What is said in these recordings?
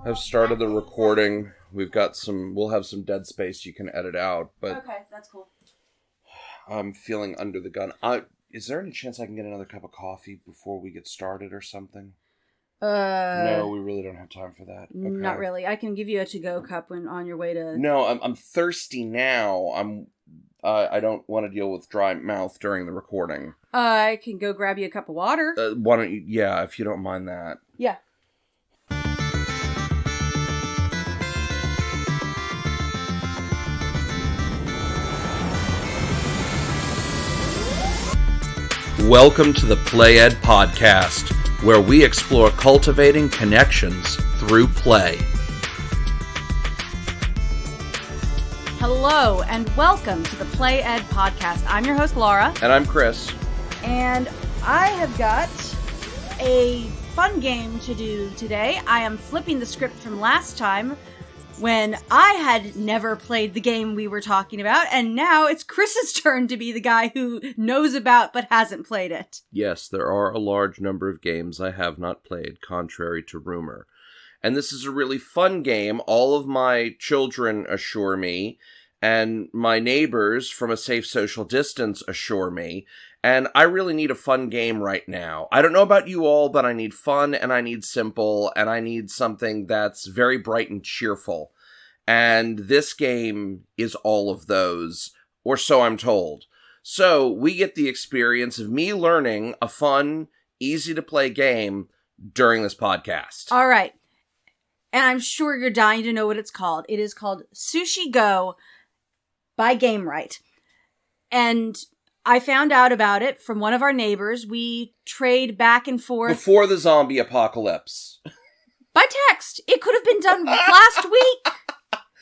have started the recording. We'll have some dead space you can edit out, but... Okay, that's cool. I'm feeling under the gun. Is there any chance I can get another cup of coffee before we get started or something? No, we really don't have time for that. Okay. Not really. I can give you a to-go cup when on your way to... No, I'm thirsty now. I don't want to deal with dry mouth during the recording. I can go grab you a cup of water. Why don't you... Yeah, if you don't mind that. Yeah. Welcome to the Play Ed Podcast, where we explore cultivating connections through play. Hello, and welcome to the Play Ed Podcast. I'm your host, Laura. And I'm Chris. And I have got a fun game to do today. I am flipping the script from last time when I had never played the game we were talking about, and now it's Chris's turn to be the guy who knows about but hasn't played it. Yes, there are a large number of games I have not played, contrary to rumor. And this is a really fun game, all of my children assure me, and my neighbors from a safe social distance assure me, and I really need a fun game right now. I don't know about you all, but I need fun, and I need simple, and I need something that's very bright and cheerful. And this game is all of those, or so I'm told. So we get the experience of me learning a fun, easy-to-play game during this podcast. All right. And I'm sure you're dying to know what it's called. It is called Sushi Go by Gamewright. And I found out about it from one of our neighbors. We trade back and forth. Before the zombie apocalypse. By text. It could have been done last week.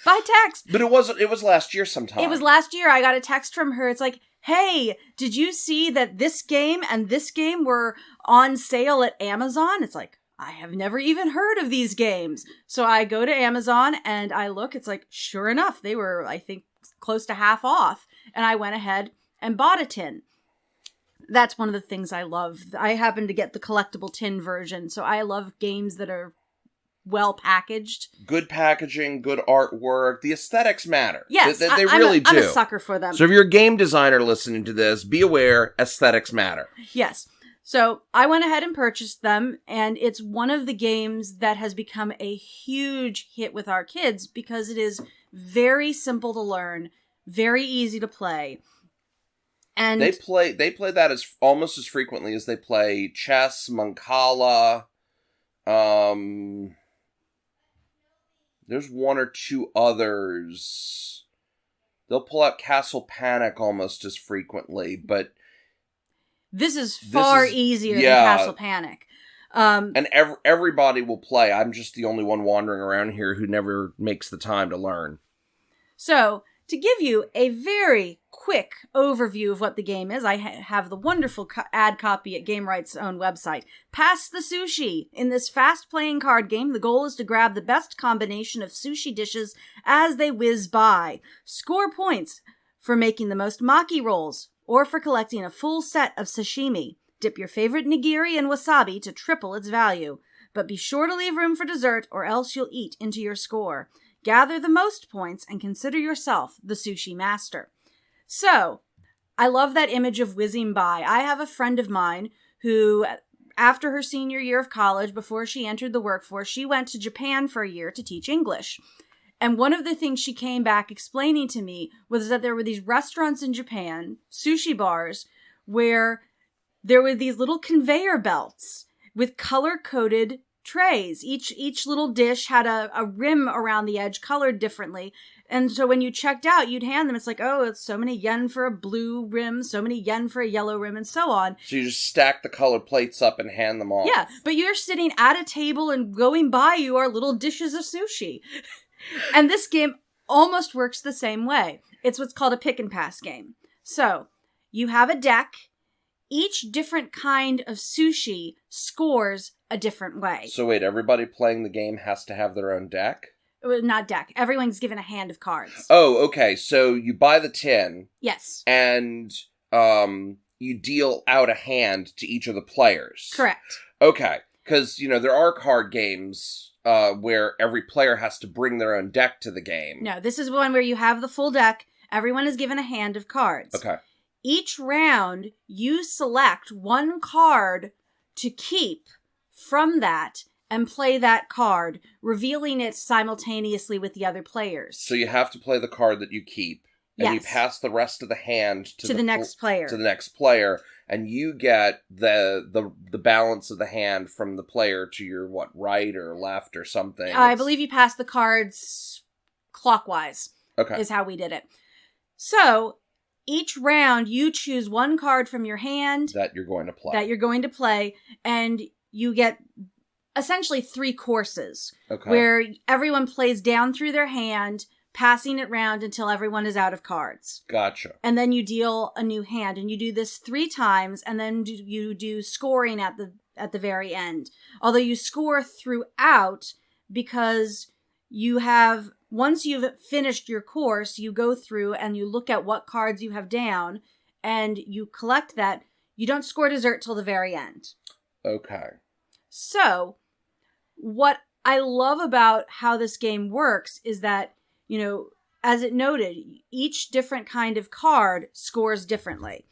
By text. But it was last year sometime. It was last year. I got a text from her. It's like, hey, did you see that this game and this game were on sale at Amazon? It's like, I have never even heard of these games. So I go to Amazon and I look. It's like, sure enough, they were, I think, close to half off. And I went ahead and bought a tin. That's one of the things I love. I happen to get the collectible tin version. So I love games that are well packaged. Good packaging, good artwork. The aesthetics matter. Yes, they really do. I'm a sucker for them. So if you're a game designer listening to this, be aware, aesthetics matter. Yes. So I went ahead and purchased them, and it's one of the games that has become a huge hit with our kids because it is very simple to learn, very easy to play. And they play that as almost as frequently as they play chess, Mancala. There's one or two others. They'll pull out Castle Panic almost as frequently, but this is far easier than Castle Panic. And everybody will play. I'm just the only one wandering around here who never makes the time to learn. So, to give you a very quick overview of what the game is, I have the wonderful ad copy at Gamewright's own website. Pass the sushi. In this fast-playing card game, the goal is to grab the best combination of sushi dishes as they whiz by. Score points for making the most Maki rolls, or for collecting a full set of sashimi. Dip your favorite nigiri in wasabi to triple its value. But be sure to leave room for dessert, or else you'll eat into your score. Gather the most points and consider yourself the sushi master. So, I love that image of whizzing by. I have a friend of mine who, after her senior year of college, before she entered the workforce, she went to Japan for a year to teach English. And one of the things she came back explaining to me was that there were these restaurants in Japan, sushi bars, where there were these little conveyor belts with color-coded trays. Each little dish had a rim around the edge colored differently. And so when you checked out, you'd hand them, it's like, oh, it's so many yen for a blue rim, so many yen for a yellow rim, and so on. So you just stack the colored plates up and hand them off. Yeah, but you're sitting at a table and going by you are little dishes of sushi. And this game almost works the same way. It's what's called a pick and pass game. So, you have a deck. Each different kind of sushi scores a different way. So wait, everybody playing the game has to have their own deck? Not deck. Everyone's given a hand of cards. Oh, okay. So you buy the tin. Yes. And you deal out a hand to each of the players. Correct. Okay. Because, there are card games where every player has to bring their own deck to the game. No, this is one where you have the full deck. Everyone is given a hand of cards. Okay. Each round, you select one card to keep from that and play that card, revealing it simultaneously with the other players. So you have to play the card that you keep, and you Yes. pass the rest of the hand to the next player. To the next player, and you get the balance of the hand from the player to your, right or left or something. I believe you pass the cards clockwise. Okay. Is how we did it. So, each round, you choose one card from your hand that you're going to play. And you get essentially 3 courses. Okay. Where everyone plays down through their hand, passing it round until everyone is out of cards. Gotcha. And then you deal a new hand, and you do this 3 times, and then you do scoring at the very end. Although you score throughout, because you have, once you've finished your course, you go through and you look at what cards you have down, and you collect that. You don't score dessert till the very end. Okay. So, what I love about how this game works is that, as it noted, each different kind of card scores differently.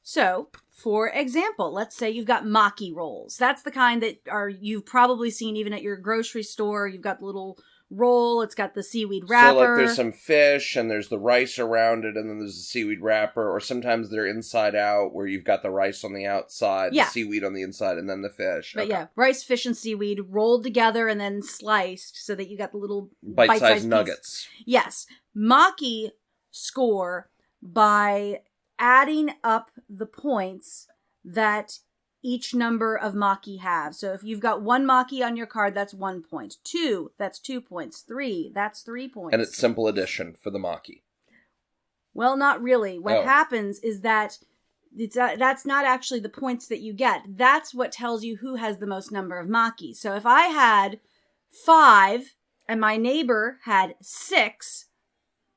So, for example, let's say you've got Maki rolls. That's the kind that you've probably seen even at your grocery store. You've got the little roll. It's got the seaweed wrapper. So, there's some fish, and there's the rice around it, and then there's the seaweed wrapper, or sometimes they're inside out, where you've got the rice on the outside, the seaweed on the inside, and then the fish. But rice, fish, and seaweed rolled together and then sliced so that you got the little bite-sized nuggets. Yes. Maki score by adding up the points that each number of Maki have. So if you've got 1 Maki on your card, that's 1 point. 2, that's 2 points. 3, that's 3 points. And it's simple addition for the Maki. Well, not really. What happens is that that's not actually the points that you get. That's what tells you who has the most number of Maki. So if I had 5 and my neighbor had 6,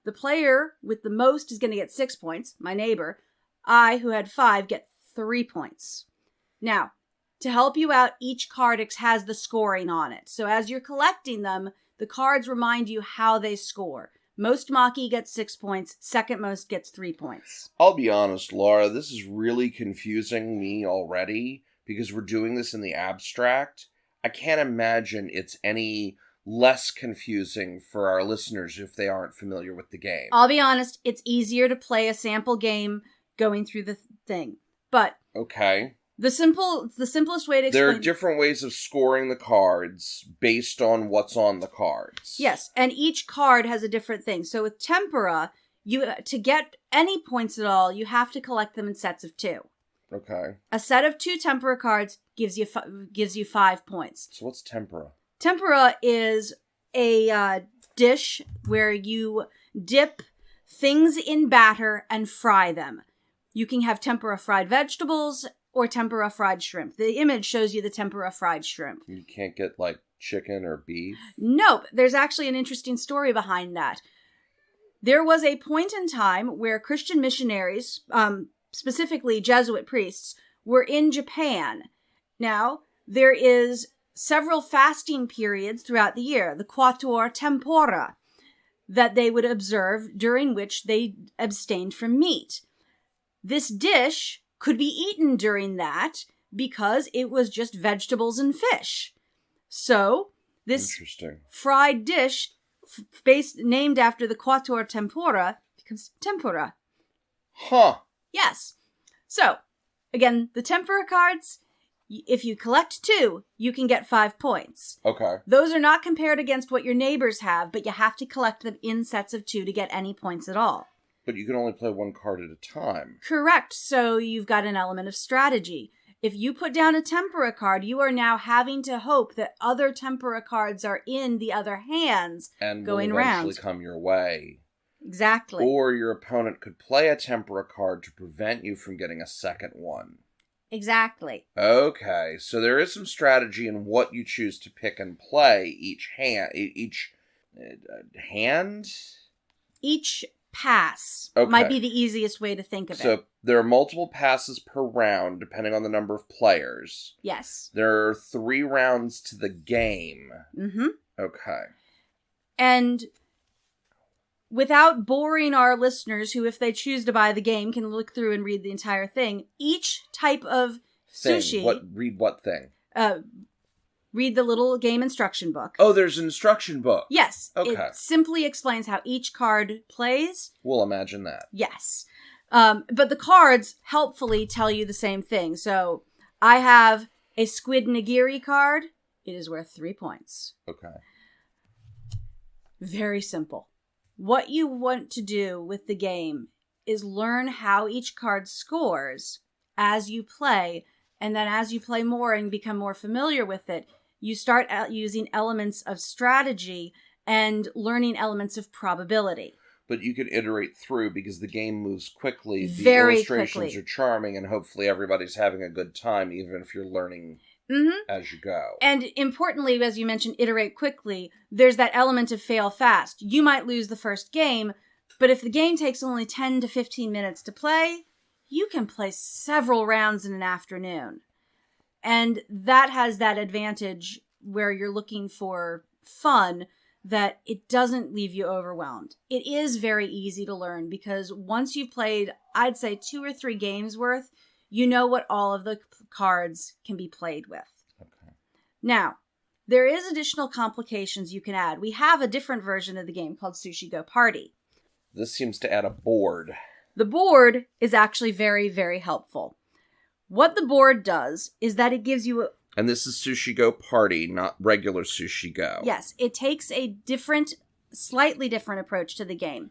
the player with the most is going to get 6 points. My neighbor. I, who had 5, get 3 points. Now, to help you out, each card has the scoring on it. So as you're collecting them, the cards remind you how they score. Most Maki gets 6 points. Second most gets 3 points. I'll be honest, Laura, this is really confusing me already, because we're doing this in the abstract. I can't imagine it's any less confusing for our listeners if they aren't familiar with the game. I'll be honest, it's easier to play a sample game going through the thing. But okay. The simplest way to explain... There are different ways of scoring the cards based on what's on the cards. Yes, and each card has a different thing. So with Tempura, to get any points at all, you have to collect them in sets of 2. Okay. A set of 2 Tempura cards gives you 5 points. So what's Tempura? Tempura is a dish where you dip things in batter and fry them. You can have tempura fried vegetables or tempura fried shrimp. The image shows you the tempura fried shrimp. You can't get, chicken or beef? Nope. There's actually an interesting story behind that. There was a point in time where Christian missionaries, specifically Jesuit priests, were in Japan. Now, there is several fasting periods throughout the year, the Quator Tempora, that they would observe, during which they abstained from meat. This dish could be eaten during that because it was just vegetables and fish. So, this fried dish, named after the Quator Tempora, becomes tempura. Huh. Yes. So, again, the tempura cards, if you collect 2, you can get 5 points. Okay. Those are not compared against what your neighbors have, but you have to collect them in sets of 2 to get any points at all. But you can only play 1 card at a time. Correct. So you've got an element of strategy. If you put down a tempura card, you are now having to hope that other tempura cards are in the other hands and going will eventually round. Come your way. Exactly. Or your opponent could play a tempura card to prevent you from getting a second one. Exactly. Okay, so there is some strategy in what you choose to pick and play each hand. Each pass. Okay. Might be the easiest way to think of it. So there are multiple passes per round, depending on the number of players. Yes. There are 3 rounds to the game. Mm-hmm. Okay. And without boring our listeners, who, if they choose to buy the game, can look through and read the entire thing, each type of sushi... Read what thing? Read the little game instruction book. Oh, there's an instruction book. Yes. Okay. It simply explains how each card plays. We'll imagine that. Yes. But the cards helpfully tell you the same thing. So I have a squid nigiri card. It is worth 3 points. Okay. Very simple. What you want to do with the game is learn how each card scores as you play. And then as you play more and become more familiar with it, you start using elements of strategy and learning elements of probability. But you can iterate through because the game moves quickly. The Very illustrations quickly. are charming, and hopefully everybody's having a good time, even if you're learning as you go. And importantly, as you mentioned, iterate quickly, there's that element of fail fast. You might lose the first game, but if the game takes only 10 to 15 minutes to play, you can play several rounds in an afternoon. And that has that advantage where you're looking for fun, that it doesn't leave you overwhelmed. It is very easy to learn because once you've played, I'd say 2 or 3 games worth, you know what all of the cards can be played with. Okay. Now, there is additional complications you can add. We have a different version of the game called Sushi Go Party. This seems to add a board. The board is actually very, very helpful. What the board does is that it gives you... And this is Sushi Go Party, not regular Sushi Go. Yes, it takes a slightly different approach to the game.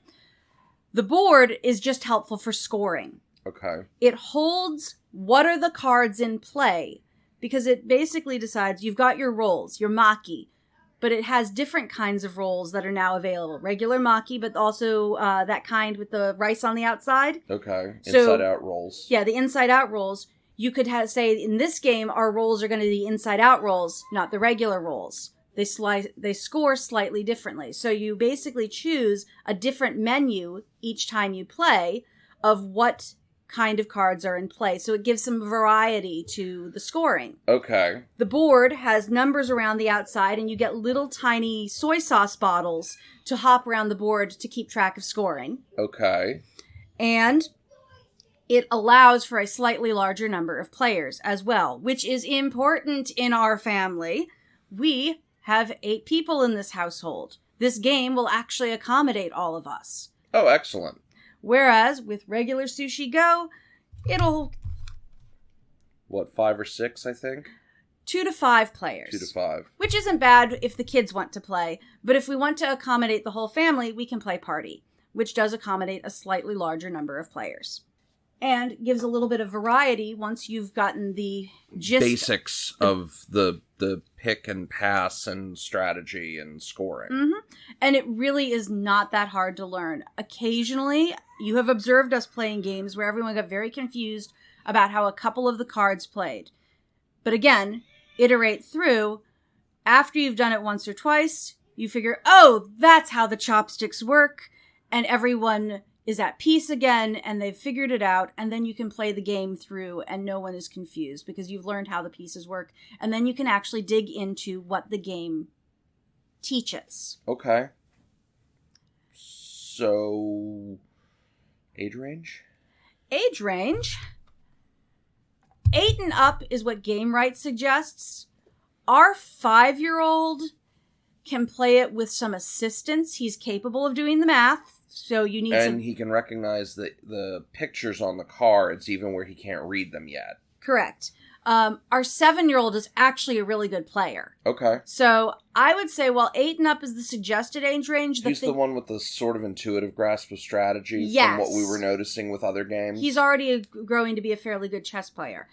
The board is just helpful for scoring. Okay. It holds what are the cards in play, because it basically decides you've got your rolls, your Maki, but it has different kinds of rolls that are now available. Regular Maki, but also that kind with the rice on the outside. Okay. So, inside-out rolls. Yeah, the inside-out rolls. You could say, in this game, our rolls are going to be inside-out rolls, not the regular rolls. They score slightly differently. So you basically choose a different menu each time you play of what kind of cards are in play. So it gives some variety to the scoring. Okay. The board has numbers around the outside, and you get little tiny soy sauce bottles to hop around the board to keep track of scoring. Okay. And it allows for a slightly larger number of players as well, which is important in our family. We have 8 people in this household. This game will actually accommodate all of us. Oh, excellent. Whereas with regular Sushi Go, it'll... 5 or 6, I think? 2 to 5 players. 2 to 5. Which isn't bad if the kids want to play, but if we want to accommodate the whole family, we can play Party, which does accommodate a slightly larger number of players. And gives a little bit of variety once you've gotten the gist. Basics of the pick and pass and strategy and scoring. Mm-hmm. And it really is not that hard to learn. Occasionally, you have observed us playing games where everyone got very confused about how a couple of the cards played. But again, iterate through. After you've done it once or twice, you figure, oh, that's how the chopsticks work. And everyone is at peace again, and they've figured it out, and then you can play the game through, and no one is confused, because you've learned how the pieces work, and then you can actually dig into what the game teaches. Okay. So, age range? Age range? 8 and up is what Gamewright suggests. Our 5-year-old can play it with some assistance. He's capable of doing the math. So you need and he can recognize the pictures on the cards, even where he can't read them yet. Correct. Our 7-year-old is actually a really good player. Okay. So I would say, while 8 and up is the suggested age range... He's the one with the sort of intuitive grasp of strategy yes. from what we were noticing with other games. He's already growing to be a fairly good chess player.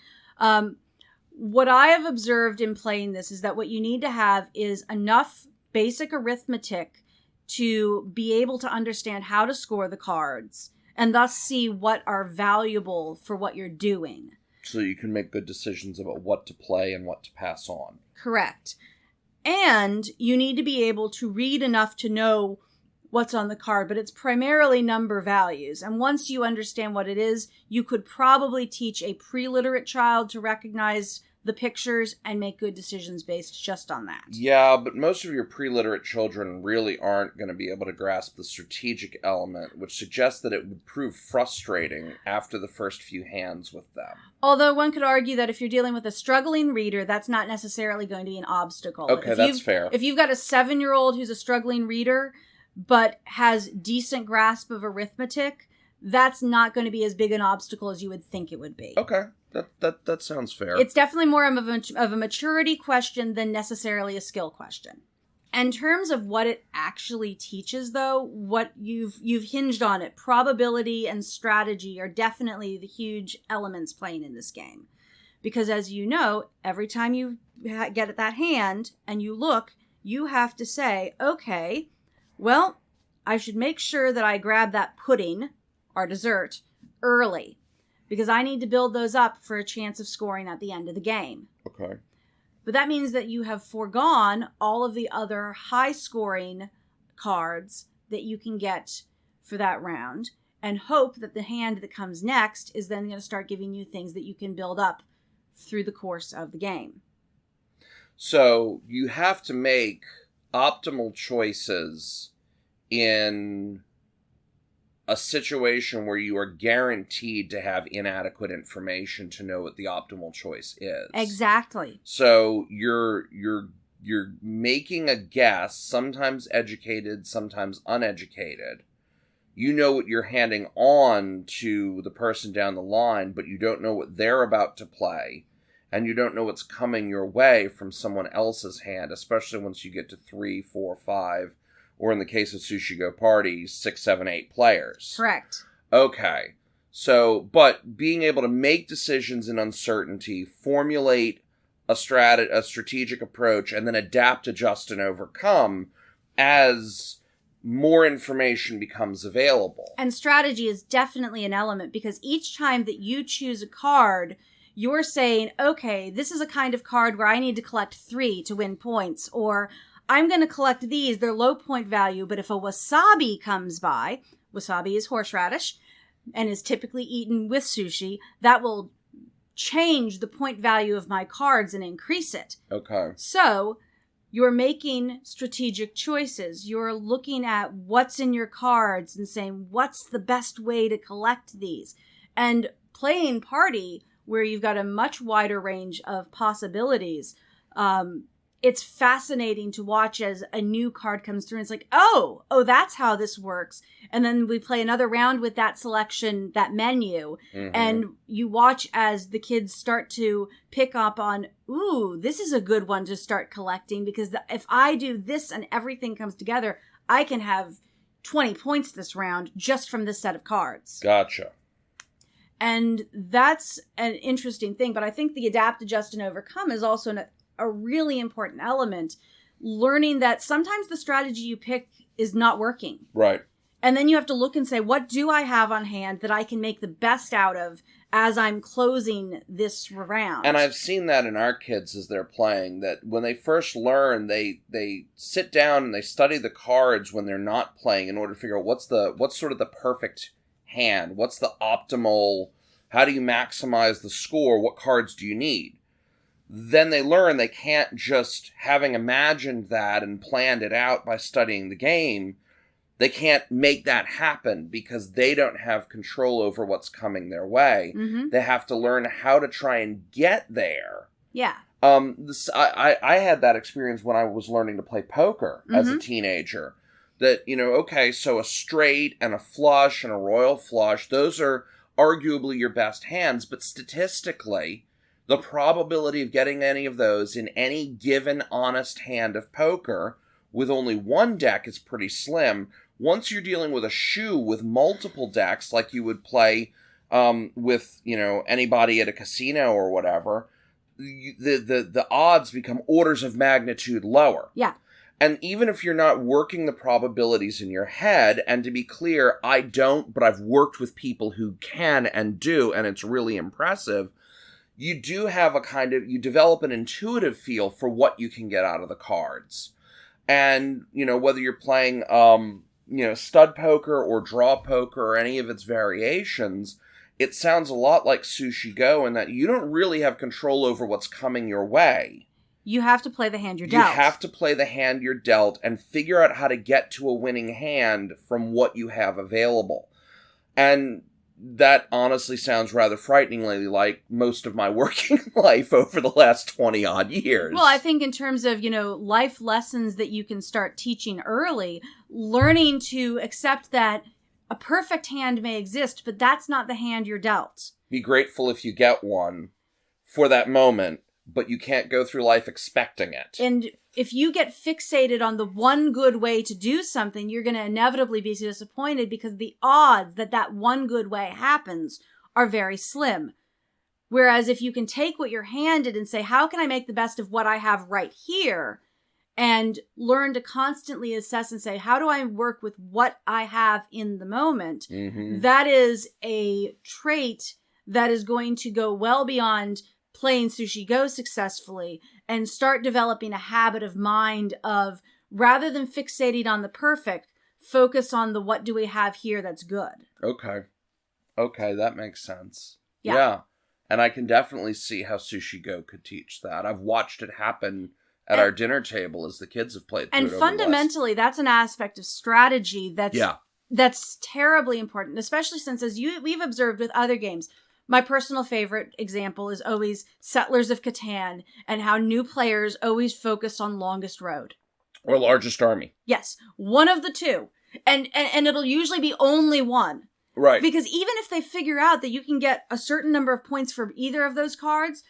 What I have observed in playing this is that what you need to have is enough basic arithmetic to be able to understand how to score the cards and thus see what are valuable for what you're doing. So you can make good decisions about what to play and what to pass on. Correct. And you need to be able to read enough to know what's on the card, but it's primarily number values. And once you understand what it is, you could probably teach a pre-literate child to recognize the pictures and make good decisions based just on that. Yeah, but most of your pre-literate children really aren't going to be able to grasp the strategic element, which suggests that it would prove frustrating after the first few hands with them. Although one could argue that if you're dealing with a struggling reader, that's not necessarily going to be an obstacle. Okay, that's fair. If you've got a 7-year-old who's a struggling reader, but has decent grasp of arithmetic, that's not going to be as big an obstacle as you would think it would be. Okay. That sounds fair. It's definitely more of a maturity question than necessarily a skill question. In terms of what it actually teaches, though, what you've hinged on it, probability and strategy are definitely the huge elements playing in this game. Because as you know, every time you get at that hand and you look, you have to say, okay, well, I should make sure that I grab that pudding, our dessert, early. Because I need to build those up for a chance of scoring at the end of the game. Okay. But that means that you have foregone all of the other high-scoring cards that you can get for that round, and hope that the hand that comes next is then going to start giving you things that you can build up through the course of the game. So you have to make optimal choices in a situation where you are guaranteed to have inadequate information to know what the optimal choice is. Exactly. So you're making a guess, sometimes educated, sometimes uneducated. You know what you're handing on to the person down the line, but you don't know what they're about to play, and you don't know what's coming your way from someone else's hand, especially once you get to 3, 4, 5, or in the case of Sushi Go Party, 6, 7, 8 players. Correct. Okay. So, but being able to make decisions in uncertainty, formulate a strategic approach, and then adapt, adjust, and overcome as more information becomes available. And strategy is definitely an element, because each time that you choose a card, you're saying, okay, this is a kind of card where I need to collect 3 to win points, or I'm going to collect these, they're low point value, but if a wasabi comes by, wasabi is horseradish, and is typically eaten with sushi, that will change the point value of my cards and increase it. Okay. So, you're making strategic choices. You're looking at what's in your cards and saying, what's the best way to collect these? And playing party, where you've got a much wider range of possibilities, it's fascinating to watch as a new card comes through and it's like, oh, that's how this works. And then we play another round with that selection, that menu, and you watch as the kids start to pick up on, ooh, this is a good one to start collecting, because if I do this and everything comes together, I can have 20 points this round just from this set of cards. Gotcha. And that's an interesting thing, but I think the adapt, adjust, and overcome is also a really important element, learning that sometimes the strategy you pick is not working. Right. And then you have to look and say, what do I have on hand that I can make the best out of as I'm closing this round? And I've seen that in our kids as they're playing, that when they first learn, they sit down and they study the cards when they're not playing in order to figure out what's sort of the perfect hand, what's the optimal, how do you maximize the score, what cards do you need? Then they learn they can't just, having imagined that and planned it out by studying the game, they can't make that happen because they don't have control over what's coming their way. They have to learn how to try and get there. Yeah. I had that experience when I was learning to play poker as a teenager. That, okay, so a straight and a flush and a royal flush, those are arguably your best hands, but statistically, the probability of getting any of those in any given honest hand of poker with only one deck is pretty slim. Once you're dealing with a shoe with multiple decks, like you would play with, anybody at a casino or whatever, the odds become orders of magnitude lower. Yeah. And even if you're not working the probabilities in your head, and to be clear, I don't, but I've worked with people who can and do, and it's really impressive, you do have you develop an intuitive feel for what you can get out of the cards. And, whether you're playing, stud poker or draw poker or any of its variations, it sounds a lot like Sushi Go in that you don't really have control over what's coming your way. You have to play the hand you're dealt. You have to play the hand you're dealt and figure out how to get to a winning hand from what you have available. And that honestly sounds rather frighteningly like most of my working life over the last 20-odd years. Well, I think in terms of, life lessons that you can start teaching early, learning to accept that a perfect hand may exist, but that's not the hand you're dealt. Be grateful if you get one for that moment, but you can't go through life expecting it. And if you get fixated on the one good way to do something, you're going to inevitably be disappointed because the odds that one good way happens are very slim. Whereas if you can take what you're handed and say, how can I make the best of what I have right here? And learn to constantly assess and say, how do I work with what I have in the moment? Mm-hmm. That is a trait that is going to go well beyond playing Sushi Go successfully and start developing a habit of mind of, rather than fixating on the perfect, focus on the what do we have here that's good. Okay, that makes sense. Yeah. And I can definitely see how Sushi Go could teach that. I've watched it happen at our dinner table as the kids have played through and it over fundamentally, that's an aspect of strategy that's terribly important, especially since, as we've observed with other games, my personal favorite example is always Settlers of Catan and how new players always focus on longest road. Or largest army. Yes, one of the two. And it'll usually be only one. Right. Because even if they figure out that you can get a certain number of points for either of those cards,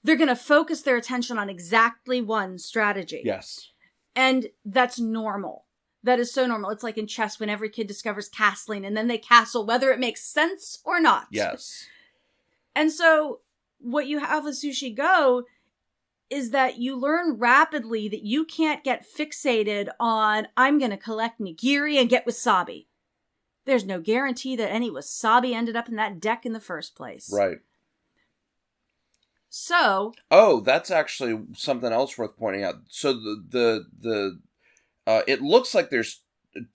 they're going to focus their attention on exactly one strategy. Yes. And that's normal. That is so normal. It's like in chess when every kid discovers castling and then they castle whether it makes sense or not. Yes. And so what you have with Sushi Go is that you learn rapidly that you can't get fixated on, I'm going to collect Nigiri and get Wasabi. There's no guarantee that any Wasabi ended up in that deck in the first place. Right. So... Oh, that's actually something else worth pointing out. So it looks like there's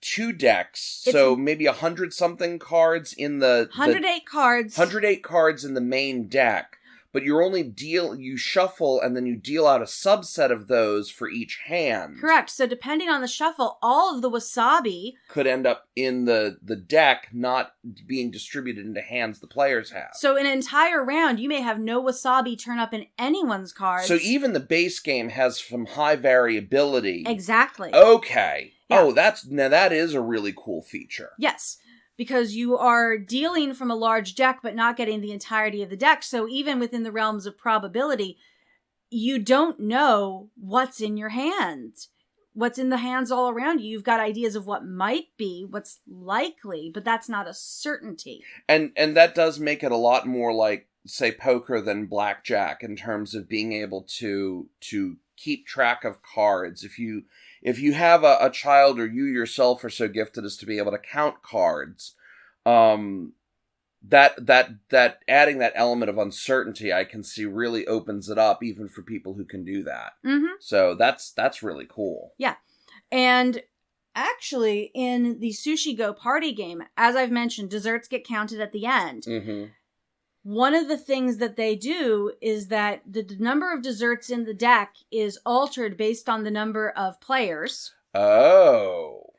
2 decks, so maybe 100-something cards in the... 108 cards. 108 cards in the main deck, but you shuffle and then you deal out a subset of those for each hand. Correct. So depending on the shuffle, all of the Wasabi... could end up in the deck, not being distributed into hands the players have. So in an entire round, you may have no Wasabi turn up in anyone's cards. So even the base game has some high variability. Exactly. Okay. Yeah. Oh, that is a really cool feature. Yes, because you are dealing from a large deck, but not getting the entirety of the deck. So even within the realms of probability, you don't know what's in your hands, what's in the hands all around you. You've got ideas of what might be, what's likely, but that's not a certainty. And that does make it a lot more like, say, poker than blackjack in terms of being able to keep track of cards. If you have a child or you yourself are so gifted as to be able to count cards, that adding that element of uncertainty, I can see really opens it up even for people who can do that. Mm-hmm. So that's really cool. Yeah. And actually, in the Sushi Go Party game, as I've mentioned, desserts get counted at the end. Mm-hmm. One of the things that they do is that the number of desserts in the deck is altered based on the number of players. Oh.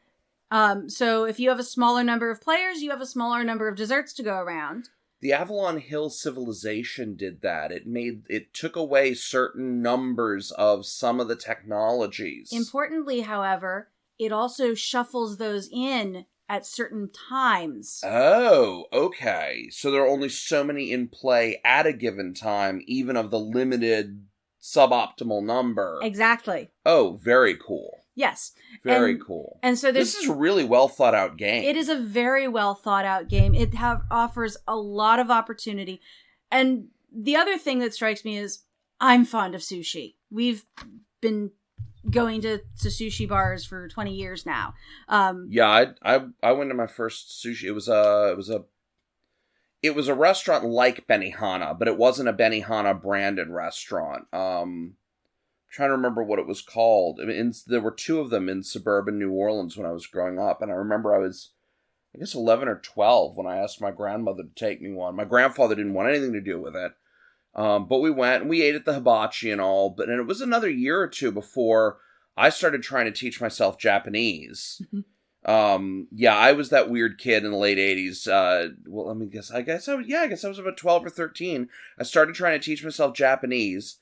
So if you have a smaller number of players, you have a smaller number of desserts to go around. The Avalon Hill civilization did that. It took away certain numbers of some of the technologies. Importantly, however, it also shuffles those in at certain times. Oh, okay. So there are only so many in play at a given time, even of the limited suboptimal number. Exactly. Oh, very cool. Yes. Very cool. And so this is a really well thought out game. It is a very well thought out game. It offers a lot of opportunity. And the other thing that strikes me is I'm fond of sushi. We've been going to sushi bars for 20 years now. Yeah, I went to my first sushi. It was a restaurant like Benihana, but it wasn't a Benihana branded restaurant. trying to remember what it was called. I mean, there were 2 of them in suburban New Orleans when I was growing up, and I remember I was, I guess, 11 or 12 when I asked my grandmother to take me one. My grandfather didn't want anything to do with it, but we went, and we ate at the hibachi and all, and it was another year or 2 before I started trying to teach myself Japanese. I was that weird kid in the late 80s. Well, let me guess. I guess I was about 12 or 13. I started trying to teach myself Japanese.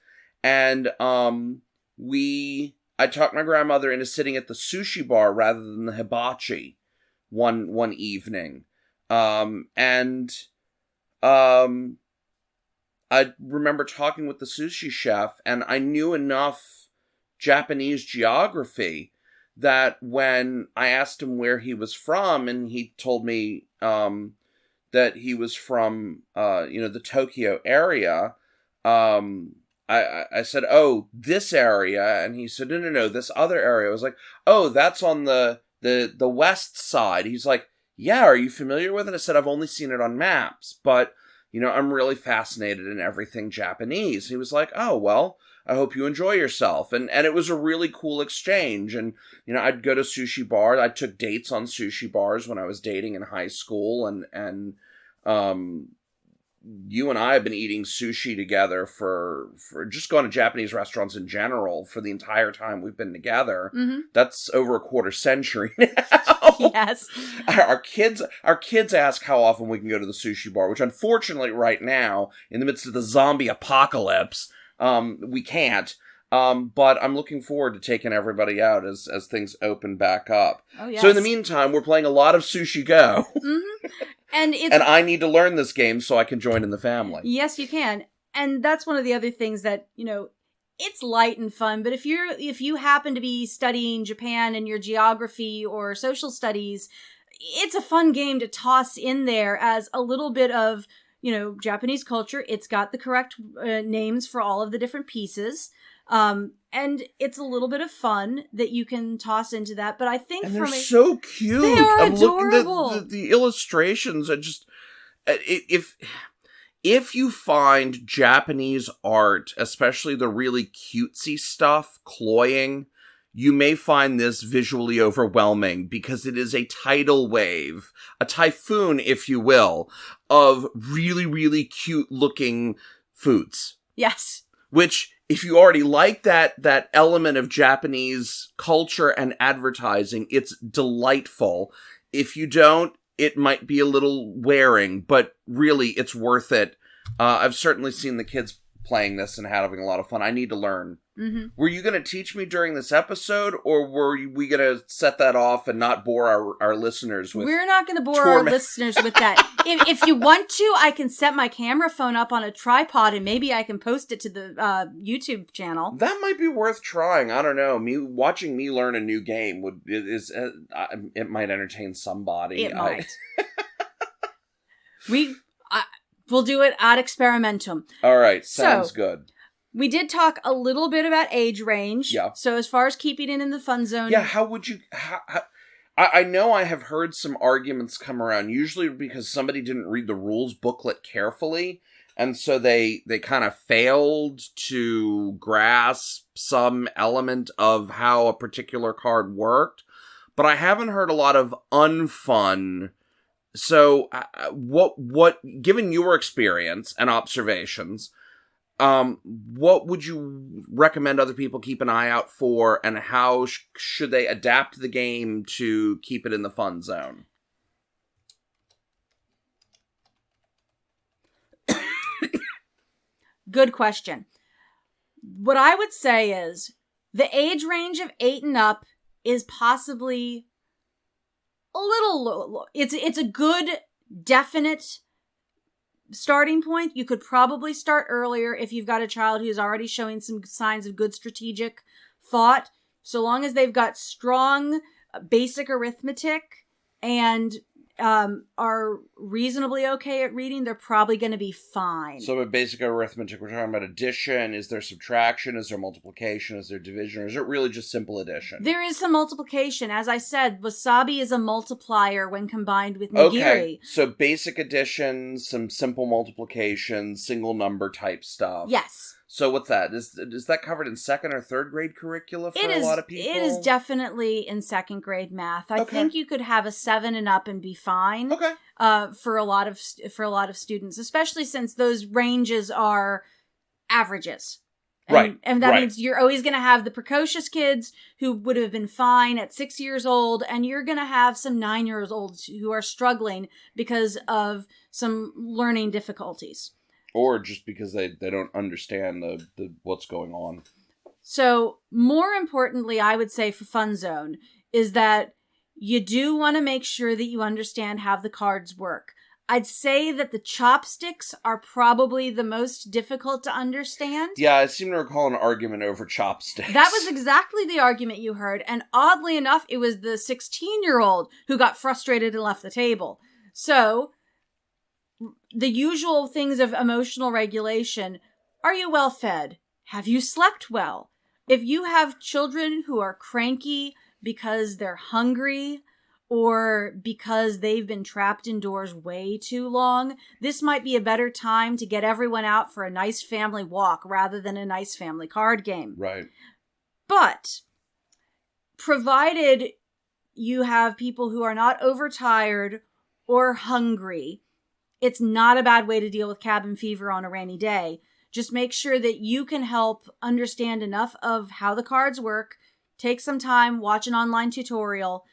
And I talked my grandmother into sitting at the sushi bar rather than the hibachi one evening. I remember talking with the sushi chef, and I knew enough Japanese geography that when I asked him where he was from, and he told me that he was from the Tokyo area, I said, "Oh, this area," and he said, "No, this other area." I was like, "Oh, that's on the west side." He's like, "Yeah, are you familiar with it?" I said, "I've only seen it on maps, but I'm really fascinated in everything Japanese." He was like, "Oh, well, I hope you enjoy yourself." And it was a really cool exchange. And, I'd go to sushi bars. I took dates on sushi bars when I was dating in high school. And you and I have been eating sushi together for just going to Japanese restaurants in general for the entire time we've been together. Mm-hmm. That's over a quarter century now. Yes. Our kids ask how often we can go to the sushi bar, which unfortunately right now, in the midst of the zombie apocalypse, we can't. But I'm looking forward to taking everybody out as things open back up. Oh, yes. So in the meantime, we're playing a lot of Sushi Go. Mm-hmm. And I need to learn this game so I can join in the family. Yes, you can. And that's one of the other things that, it's light and fun, but if you happen to be studying Japan in your geography or social studies, it's a fun game to toss in there as a little bit of, Japanese culture. It's got the correct names for all of the different pieces. And it's a little bit of fun that you can toss into that. But I think they're so cute. They are I'm adorable. Looking at the illustrations are just, if you find Japanese art, especially the really cutesy stuff, cloying, you may find this visually overwhelming because it is a tidal wave, a typhoon, if you will, of really, really cute looking foods. Yes. Which, if you already like that element of Japanese culture and advertising, it's delightful. If you don't, it might be a little wearing, but really, it's worth it. I've certainly seen the kids playing this and having a lot of fun. I need to learn. Mm-hmm. Were you going to teach me during this episode, or were we going to set that off and not bore our listeners with? We're not going to bore our listeners with that. If you want to, I can set my camera phone up on a tripod and maybe I can post it to the YouTube channel. That might be worth trying. I don't know. Watching me learn a new game it might entertain somebody. It might. We'll do it ad experimentum. All right, sounds good. We did talk a little bit about age range. Yeah. So as far as keeping it in the fun zone. Yeah, how would you... I know I have heard some arguments come around, usually because somebody didn't read the rules booklet carefully, and so they kind of failed to grasp some element of how a particular card worked. But I haven't heard a lot of unfun... So, what, given your experience and observations, what would you recommend other people keep an eye out for, and how should they adapt the game to keep it in the fun zone? Good question. What I would say is the age range of 8 and up is possibly a little low. It's a good, definite starting point. You could probably start earlier if you've got a child who's already showing some signs of good strategic thought. So long as they've got strong basic arithmetic and are reasonably okay at reading, they're probably going to be fine. So with basic arithmetic, we're talking about addition. Is there subtraction? Is there multiplication? Is there division? Or is it really just simple addition? There is some multiplication. As I said, wasabi is a multiplier when combined with nigiri. Okay, so basic addition, some simple multiplication, single number type stuff. Yes. So what's that? Is that covered in 2nd or 3rd grade curricula for a lot of people? It is definitely in 2nd grade math. I think you could have a 7 and up and be fine. Okay. For a lot of students, especially since those ranges are averages. And that means you're always going to have the precocious kids who would have been fine at 6 years old, and you're going to have some 9-year-olds who are struggling because of some learning difficulties. Or just because they don't understand the what's going on. So, more importantly, I would say for Fun Zone, is that you do want to make sure that you understand how the cards work. I'd say that the chopsticks are probably the most difficult to understand. Yeah, I seem to recall an argument over chopsticks. That was exactly the argument you heard. And oddly enough, it was the 16-year-old who got frustrated and left the table. So, the usual things of emotional regulation. Are you well fed? Have you slept well? If you have children who are cranky because they're hungry, or because they've been trapped indoors way too long, this might be a better time to get everyone out for a nice family walk rather than a nice family card game. Right. But, provided you have people who are not overtired or hungry, it's not a bad way to deal with cabin fever on a rainy day. Just make sure that you can help understand enough of how the cards work, take some time, watch an online tutorial.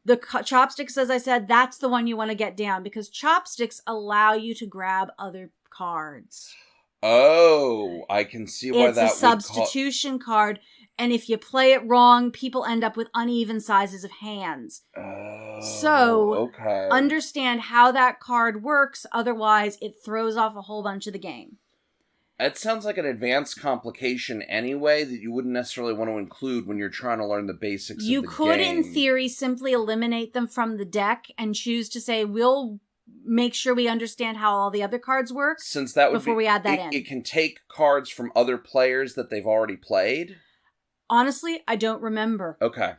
The chopsticks, as I said, that's the one you want to get down because chopsticks allow you to grab other cards. Oh, I can see why that would... It's a substitution card, and if you play it wrong, people end up with uneven sizes of hands. Oh, so, okay. Understand how that card works, otherwise it throws off a whole bunch of the game. It sounds like an advanced complication anyway that you wouldn't necessarily want to include when you're trying to learn the basics of the game. You could, in theory, simply eliminate them from the deck and choose to say, we'll make sure we understand how all the other cards work since that would before we add that in. It can take cards from other players that they've already played? Honestly, I don't remember. Okay.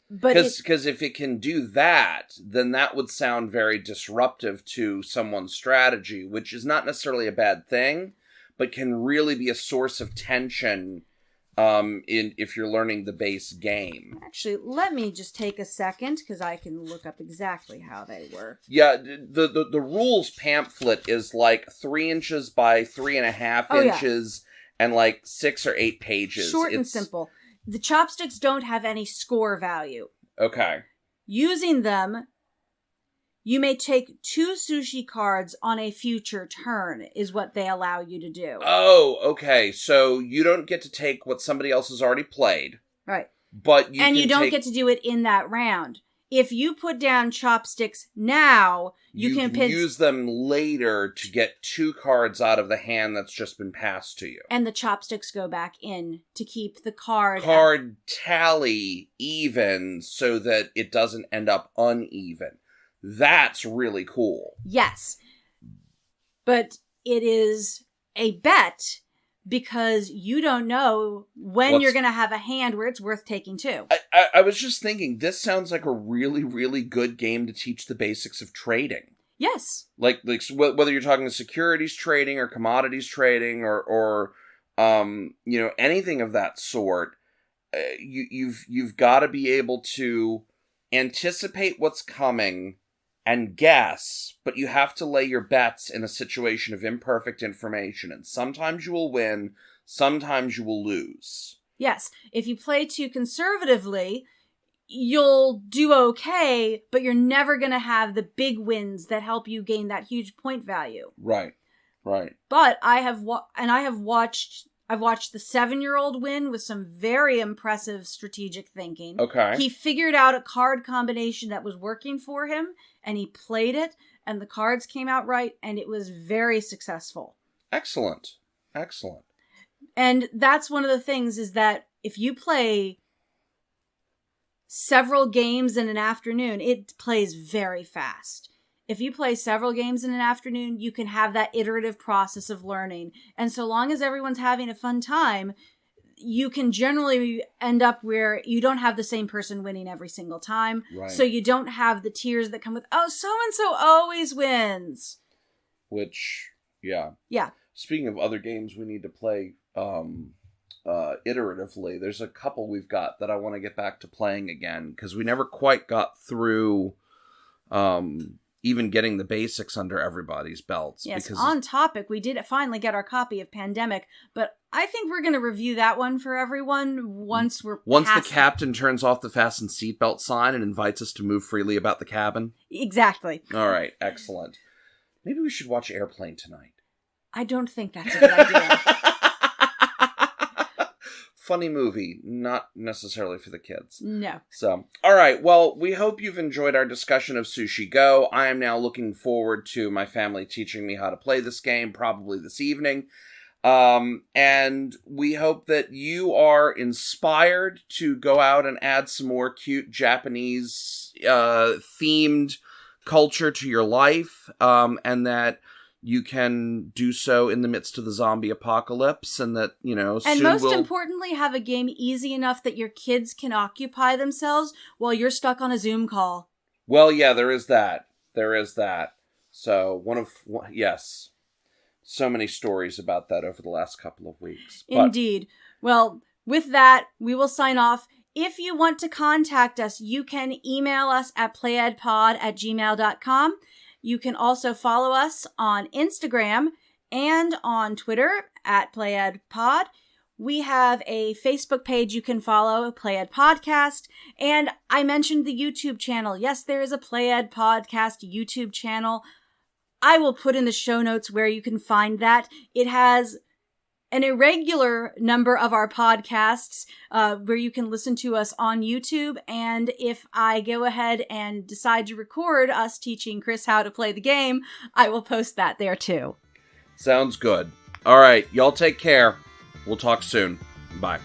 Because if it can do that, then that would sound very disruptive to someone's strategy, which is not necessarily a bad thing, but can really be a source of tension if you're learning the base game. Actually, let me just take a second, because I can look up exactly how they work. Yeah, the rules pamphlet is like 3 inches by 3.5 inches, and like 6 or 8 pages. Short and simple. The chopsticks don't have any score value. Okay. Using them, you may take 2 sushi cards on a future turn, is what they allow you to do. Oh, okay. So you don't get to take what somebody else has already played. Right. But you don't get to do it in that round. If you put down chopsticks now, you can use them later to get 2 cards out of the hand that's just been passed to you. And the chopsticks go back in to keep the card tally even so that it doesn't end up uneven. That's really cool. Yes. But it is a bet because you don't know when you're going to have a hand where it's worth taking 2. I was just thinking, this sounds like a really, really good game to teach the basics of trading. Yes. Like whether you're talking securities trading or commodities trading or anything of that sort, you've got to be able to anticipate what's coming and guess, but you have to lay your bets in a situation of imperfect information, and sometimes you will win, sometimes you will lose. Yes, if you play too conservatively, you'll do okay, but you're never going to have the big wins that help you gain that huge point value. Right. But I've watched the 7-year-old win with some very impressive strategic thinking. Okay. He figured out a card combination that was working for him, and he played it, and the cards came out right, and it was very successful. Excellent. And that's one of the things is that if you play several games in an afternoon, it plays very fast. If you play several games in an afternoon, you can have that iterative process of learning. And so long as everyone's having a fun time, you can generally end up where you don't have the same person winning every single time. Right. So you don't have the tears that come with, oh, so-and-so always wins. Which, yeah. Yeah. Speaking of other games we need to play iteratively. There's a couple we've got that I want to get back to playing again, because we never quite got through even getting the basics under everybody's belts. Yes, because on topic, we did finally get our copy of Pandemic, but I think we're going to review that one for everyone once the captain turns off the fasten seatbelt sign and invites us to move freely about the cabin. Exactly. All right, excellent. Maybe we should watch Airplane tonight. I don't think that's a good idea. Funny movie, not necessarily for the kids. No. So, all right. Well, we hope you've enjoyed our discussion of Sushi Go. I am now looking forward to my family teaching me how to play this game, probably this evening. And we hope that you are inspired to go out and add some more cute Japanese themed culture to your life, and that you can do so in the midst of the zombie apocalypse, and that, and most importantly, have a game easy enough that your kids can occupy themselves while you're stuck on a Zoom call. Well, yeah, there is that. So, yes. So many stories about that over the last couple of weeks. Indeed. Well, with that, we will sign off. If you want to contact us, you can email us at playedpod@gmail.com. You can also follow us on Instagram and on Twitter at playedpod. We have a Facebook page you can follow, Played Podcast. And I mentioned the YouTube channel. Yes, there is a Played Podcast YouTube channel. I will put in the show notes where you can find that. It has an irregular number of our podcasts where you can listen to us on YouTube. And if I go ahead and decide to record us teaching Chris how to play the game, I will post that there too. Sounds good. All right, y'all take care. We'll talk soon. Bye.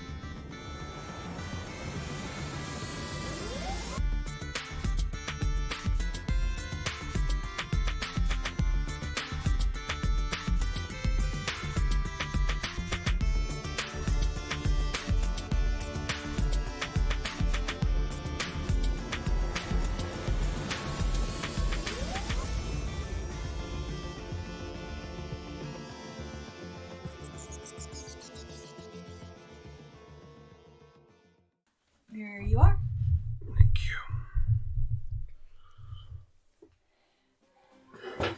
There you are. Thank you.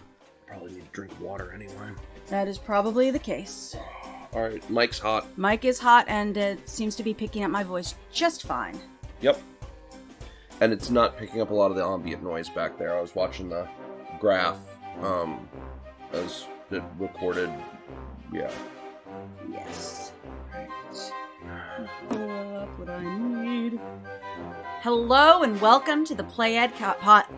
Probably need to drink water anyway. That is probably the case. All right, Mike's hot. Mike is hot, and it seems to be picking up my voice just fine. Yep. And it's not picking up a lot of the ambient noise back there. I was watching the graph as it recorded. Yeah. Yes. Pull up what I need. Hello and welcome to the Played Pot.